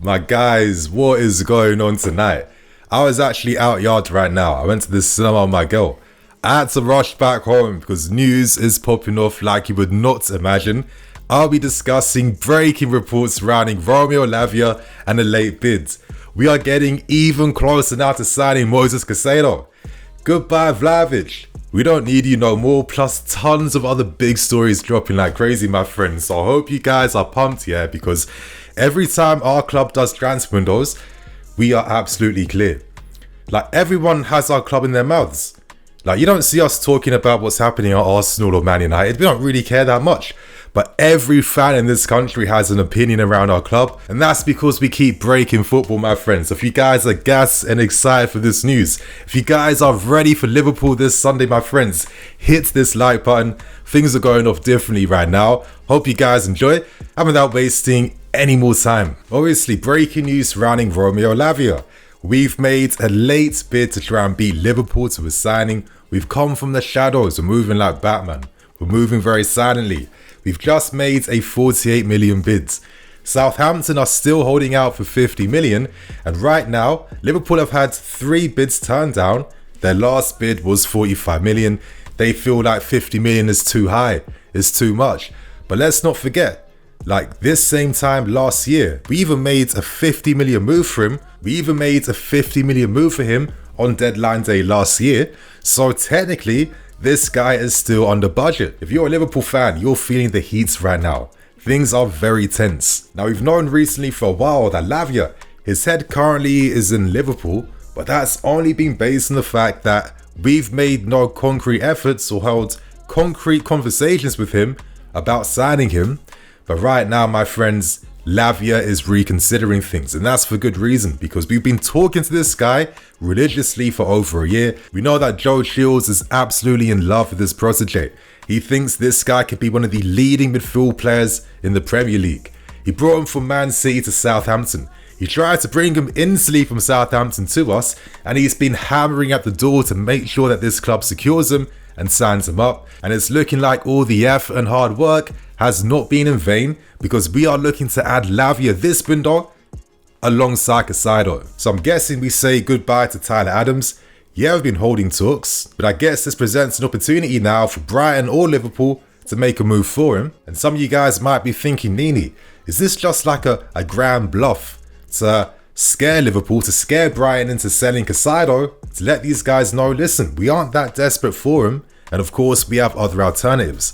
My guys, what is going on tonight? I was actually out yard right now. I went to the cinema with my girl. I had to rush back home because news is popping off like you would not imagine. I'll be discussing breaking reports surrounding Romeo Lavia and the late bids. We are getting even closer now to signing Moises Caicedo. Goodbye Vlahovic. We don't need you no more, plus tons of other big stories dropping like crazy, my friends. So I hope you guys are pumped here because every time our club does transfer windows, we are absolutely clear. Like, everyone has our club in their mouths. Like, you don't see us talking about what's happening at Arsenal or Man United. We don't really care that much. But every fan in this country has an opinion around our club. And that's because we keep breaking football, my friends. If you guys are gassed and excited for this news, if you guys are ready for Liverpool this Sunday, my friends, hit this like button. Things are going off differently right now. Hope you guys enjoy. And without wasting any more time, obviously breaking news surrounding Romeo Lavia. We've made a late bid to try and beat Liverpool to a signing. We've come from the shadows. We're moving like Batman. We're moving very silently. We've just made a 48 million bid. Southampton are still holding out for 50 million. And right now, Liverpool have had 3 bids turned down. Their last bid was 45 million. They feel like 50 million is too high. It's too much. But let's not forget, like this same time last year, we even made a 50 million move for him. We even made a 50 million move for him on deadline day last year. So technically, this guy is still under budget. If you're a Liverpool fan, you're feeling the heat right now. Things are very tense. Now, we've known recently for a while that Lavia, his head currently is in Liverpool, but that's only been based on the fact that we've made no concrete efforts or held concrete conversations with him about signing him. But right now, my friends, Lavia is reconsidering things, and that's for good reason, because we've been talking to this guy religiously for over a year. We know that Joe Shields is absolutely in love with this protege. He thinks this guy could be one of the leading midfield players in the Premier League. He brought him from Man City to Southampton. He tried to bring him instantly from Southampton to us, and he's been hammering at the door to make sure that this club secures him and signs him up. And it's looking like all the effort and hard work has not been in vain, because we are looking to add Lavia this window alongside Caicedo. So I'm guessing we say goodbye to Tyler Adams. Yeah, we've been holding talks, but I guess this presents an opportunity now for Brighton or Liverpool to make a move for him. And some of you guys might be thinking, Nini, is this just like a grand bluff to scare Liverpool, to scare Brighton into selling Caicedo, to let these guys know, listen, we aren't that desperate for him, and of course we have other alternatives?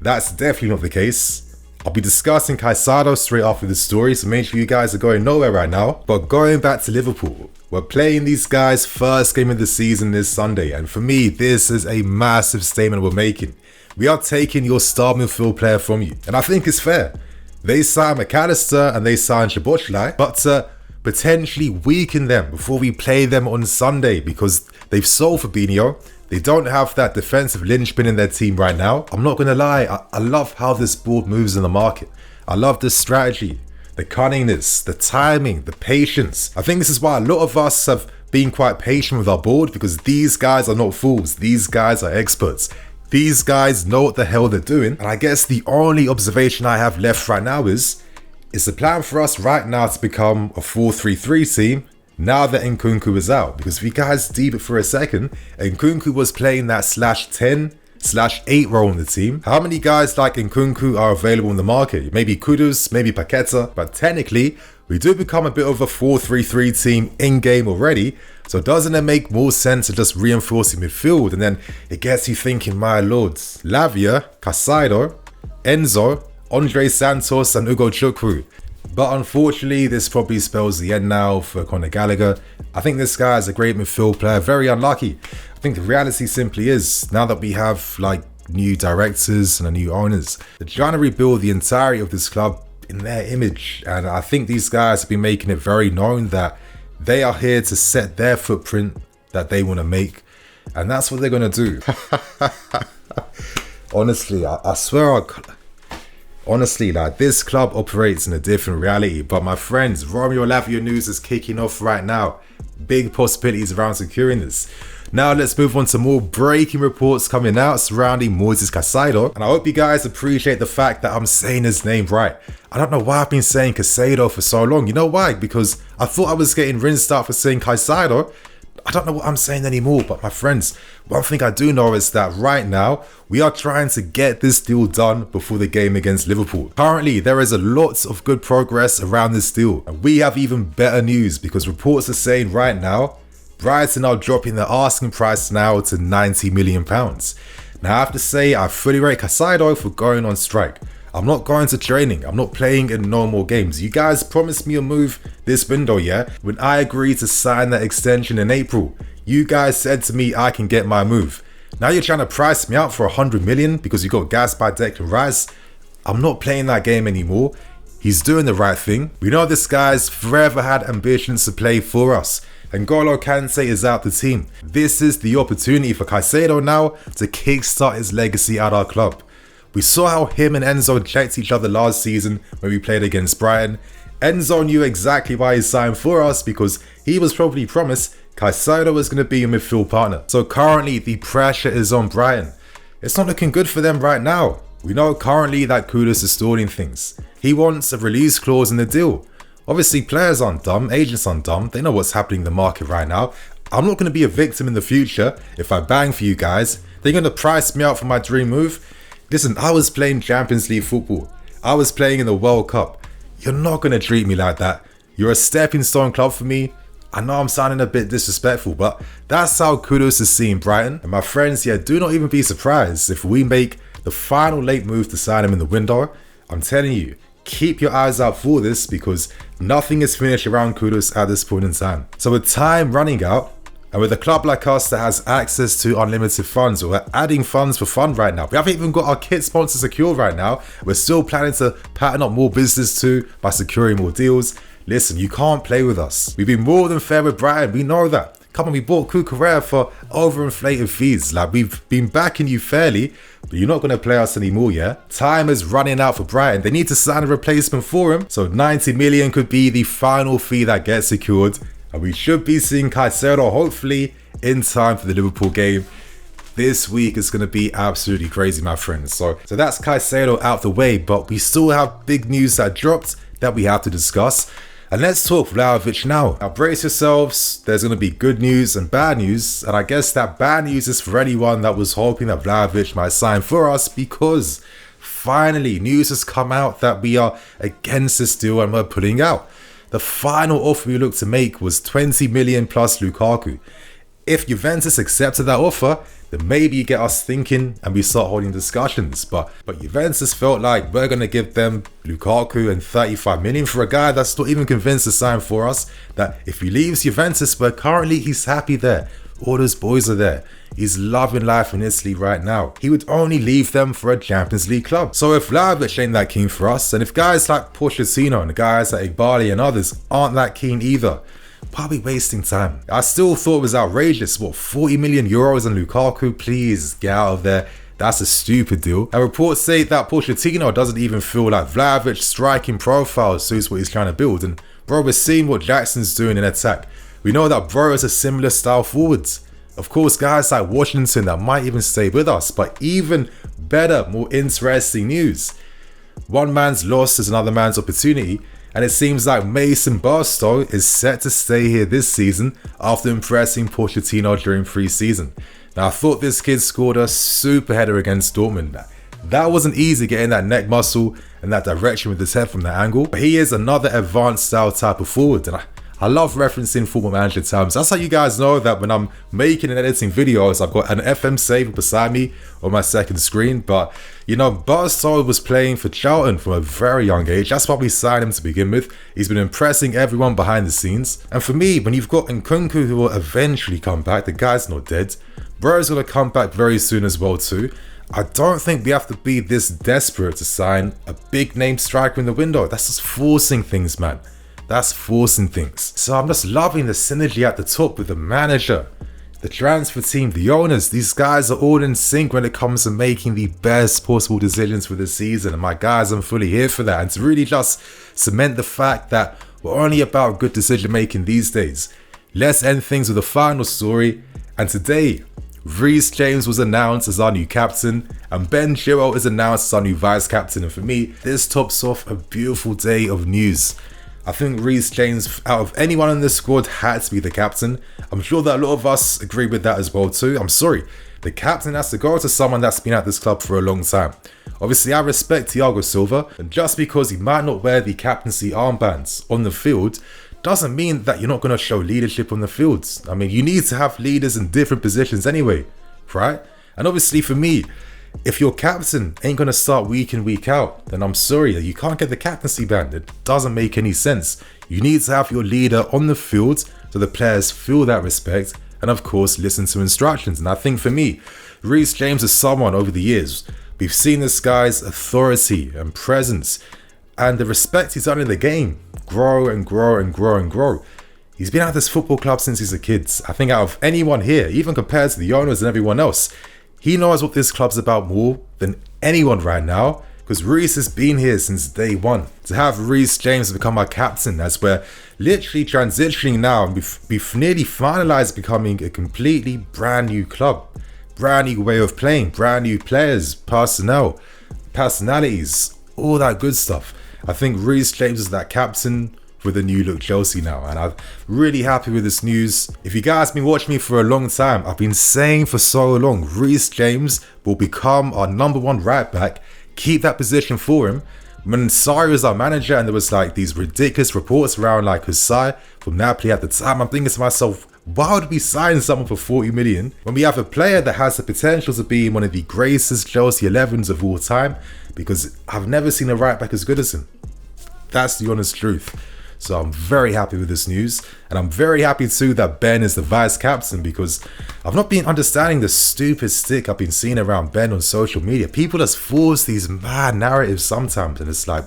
That's definitely not the case. I'll be discussing Caicedo straight after this story, so make sure you guys are going nowhere right now. But going back to Liverpool, we're playing these guys' first game of the season this Sunday, and for me, this is a massive statement we're making. We are taking your star midfield player from you, and I think it's fair. They signed McAllister and they signed Szoboszlai, but to potentially weaken them before we play them on Sunday, because they've sold Fabinho. They don't have that defensive linchpin in their team right now. I'm not going to lie, I love how this board moves in the market. I love the strategy, the cunningness, the timing, the patience. I think this is why a lot of us have been quite patient with our board, because these guys are not fools. These guys are experts. These guys know what the hell they're doing. And I guess the only observation I have left right now is the plan for us right now to become a 4-3-3 team now that Nkunku is out. Because if you guys deep it for a second, Nkunku was playing that /10/8 role in the team. How many guys like Nkunku are available in the market? Maybe Kudus, maybe Paqueta, but technically we do become a bit of a 4-3-3 team in-game already. So doesn't it make more sense to just reinforce the midfield? And then it gets you thinking, my lords, Lavia, Caicedo, Enzo, Andre Santos and Ugo Chukwu. But unfortunately, this probably spells the end now for Conor Gallagher. I think this guy is a great midfield player, very unlucky. I think the reality simply is, now that we have like new directors and new owners, they're trying to rebuild the entirety of this club in their image. And I think these guys have been making it very known that they are here to set their footprint that they want to make. And that's what they're going to do. Honestly, I swear honestly, like, this club operates in a different reality. But my friends, Romeo Lavia news is kicking off right now. big possibilities around securing this. Now let's move on to more breaking reports coming out surrounding Moises Caicedo. And I hope you guys appreciate the fact that I'm saying his name right. I don't know why I've been saying Caicedo for so long. You know why? Because I thought I was getting rinsed out for saying Caicedo. I don't know what I'm saying anymore, but my friends, one thing I do know is that right now, we are trying to get this deal done before the game against Liverpool. Currently, there is a lot of good progress around this deal. And we have even better news because reports are saying right now, Brighton are dropping their asking price now to £90 million. Now I have to say, I fully rate Caicedo for going on strike. I'm not going to training. I'm not playing in no more games. You guys promised me a move this window, yeah? When I agreed to sign that extension in April, you guys said to me I can get my move. Now you're trying to price me out for 100 million because you got gassed by Declan Rice. I'm not playing that game anymore. He's doing the right thing. We know this guy's forever had ambitions to play for us. And N'Golo Kante is out the team. This is the opportunity for Caicedo now to kickstart his legacy at our club. We saw how him and Enzo checked each other last season when we played against Brighton. Enzo knew exactly why he signed for us because he was probably promised Caicedo was going to be a midfield partner. So currently the pressure is on Brighton. It's not looking good for them right now. We know currently that Kudus is stalling things. He wants a release clause in the deal. Obviously players aren't dumb, agents aren't dumb, they know what's happening in the market right now. I'm not going to be a victim in the future if I bang for you guys. They're going to price me out for my dream move. Listen, I was playing Champions League football. I was playing in the World Cup. You're not going to treat me like that. You're a stepping stone club for me. I know I'm sounding a bit disrespectful, but that's how Kudus is seeing Brighton. And my friends, yeah, do not even be surprised if we make the final late move to sign him in the window. I'm telling you, keep your eyes out for this because nothing is finished around Kudus at this point in time. So with time running out, and with a club like us that has access to unlimited funds, or we're adding funds for fun right now. We haven't even got our kit sponsor secure right now. We're still planning to pattern up more business too by securing more deals. Listen, you can't play with us. We've been more than fair with Brighton. We know that. Come on, we bought Cucurella for overinflated fees. Like, we've been backing you fairly, but you're not going to play us anymore, yeah? Time is running out for Brighton. They need to sign a replacement for him. So 90 million could be the final fee that gets secured. And we should be seeing Caicedo hopefully in time for the Liverpool game. This week is going to be absolutely crazy, my friends. So that's Caicedo out the way, but we still have big news that dropped that we have to discuss. And let's talk Vlahovic now. Now brace yourselves, there's going to be good news and bad news. And I guess that bad news is for anyone that was hoping that Vlahovic might sign for us, because finally news has come out that we are against this deal and we're pulling out. The final offer we looked to make was 20 million plus Lukaku. If Juventus accepted that offer, then maybe you get us thinking and we start holding discussions. But Juventus felt like we're going to give them Lukaku and 35 million for a guy that's not even convinced to sign for us. That if he leaves Juventus, but currently he's happy there. All those boys are there. He's loving life in Italy right now. He would only leave them for a Champions League club. So if Vlahovic ain't that keen for us, and if guys like Pochettino and guys like Igbali and others aren't that keen either, why are we wasting time? I still thought it was outrageous. What, 40 million euros on Lukaku? Please get out of there. That's a stupid deal. And reports say that Pochettino doesn't even feel like Vlahovic's striking profile suits what he's trying to build. And bro, we're seeing what Jackson's doing in attack. We know that Bro is a similar style forwards. Of course, guys like Washington that might even stay with us, but even better, more interesting news. One man's loss is another man's opportunity, and it seems like Mason Barstow is set to stay here this season after impressing Pochettino during pre-season. Now, I thought this kid scored a super header against Dortmund. That wasn't easy, getting that neck muscle and that direction with his head from that angle, but he is another advanced style type of forward, and I love referencing Football Manager terms. That's how you guys know that when I'm making and editing videos, I've got an FM saver beside me on my second screen. But, you know, Barstow was playing for Charlton from a very young age. That's why we signed him to begin with. He's been impressing everyone behind the scenes. And for me, when you've got Nkunku who will eventually come back, the guy's not dead. Bro's going to come back very soon as well too. I don't think we have to be this desperate to sign a big name striker in the window. That's just forcing things, man. That's forcing things. So I'm just loving the synergy at the top with the manager, the transfer team, the owners. These guys are all in sync when it comes to making the best possible decisions for the season. And my guys, I'm fully here for that. And to really just cement the fact that we're only about good decision making these days. let's end things with a final story. And today, Reece James was announced as our new captain, and Ben Chilwell is announced as our new vice captain. And for me, this tops off a beautiful day of news. I think Reece James, out of anyone in this squad, had to be the captain. I'm sure that a lot of us agree with that as well too. I'm sorry, the captain has to go to someone that's been at this club for a long time. Obviously, I respect Thiago Silva, and just because he might not wear the captaincy armbands on the field doesn't mean that you're not going to show leadership on the fields. I mean, you need to have leaders in different positions anyway, right? And obviously for me, if your captain ain't going to start week in, week out, then I'm sorry, you can't get the captaincy band. It doesn't make any sense. You need to have your leader on the field so the players feel that respect and of course listen to instructions. And I think for me, Reece James is someone over the years, we've seen this guy's authority and presence and the respect he's done in the game grow and grow and grow and grow. He's been at this football club since he's a kid. I think out of anyone here, even compared to the owners and everyone else, he knows what this club's about more than anyone right now, because Reece has been here since day one. To have Reece James become our captain as we're literally transitioning now and we've nearly finalized becoming a completely brand new club. Brand new way of playing, brand new players, personnel, personalities, all that good stuff. I think Reece James is that captain with a new look Chelsea now, and I'm really happy with this news. If you guys have been watching me for a long time, I've been saying for so long, Reece James will become our #1 right back. Keep that position for him. When Sarri was our manager and there was like these ridiculous reports around like Hussai from Napoli at the time, I'm thinking to myself, why would we sign someone for 40 million when we have a player that has the potential to be one of the greatest Chelsea 11s of all time? Because I've never seen a right back as good as him. That's the honest truth. So I'm very happy with this news, and I'm very happy too that Ben is the vice captain, because I've not been understanding the stupid stick I've been seeing around Ben on social media. People just force these mad narratives sometimes, and it's like,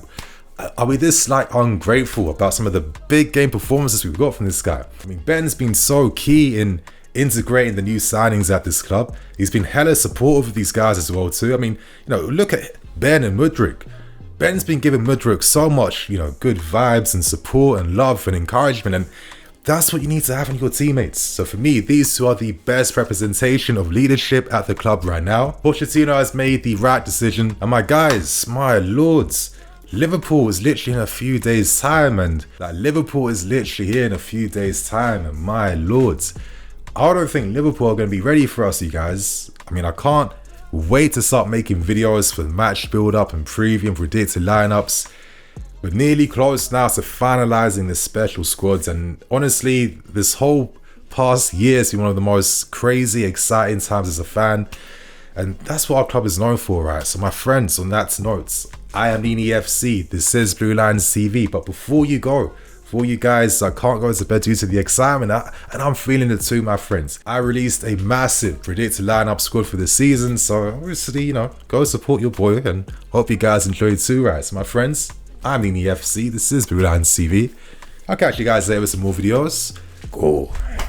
are we this like ungrateful about some of the big game performances we've got from this guy? I mean, Ben's been so key in integrating the new signings at this club. He's been hella supportive of these guys as well too. I mean, look at Ben and Mudryk. Ben's been giving Mudryk so much, good vibes and support and love and encouragement, and that's what you need to have in your teammates. So for me, these two are the best representation of leadership at the club right now. Pochettino has made the right decision, and my guys, my lords, Liverpool is literally in a few days time, and Liverpool is literally here in a few days time, and my lords, I don't think Liverpool are going to be ready for us, you guys. I mean, I can't wait to start making videos for match build up and preview and predicted lineups. We're nearly close now to finalizing the special squads, and honestly, this whole past year has been one of the most crazy, exciting times as a fan, and that's what our club is known for, right? So my friends, on that note, I am Nini FC, this is BlueLionsTV, but before you go, for you guys, I can't go to bed due to the excitement, and I'm feeling it too, my friends. I released a massive predicted lineup squad for the season, so obviously, go support your boy, and hope you guys enjoyed too, right? So my friends, I'm Nini FC, this is BlueLionsTV. I'll catch you guys later with some more videos. Go.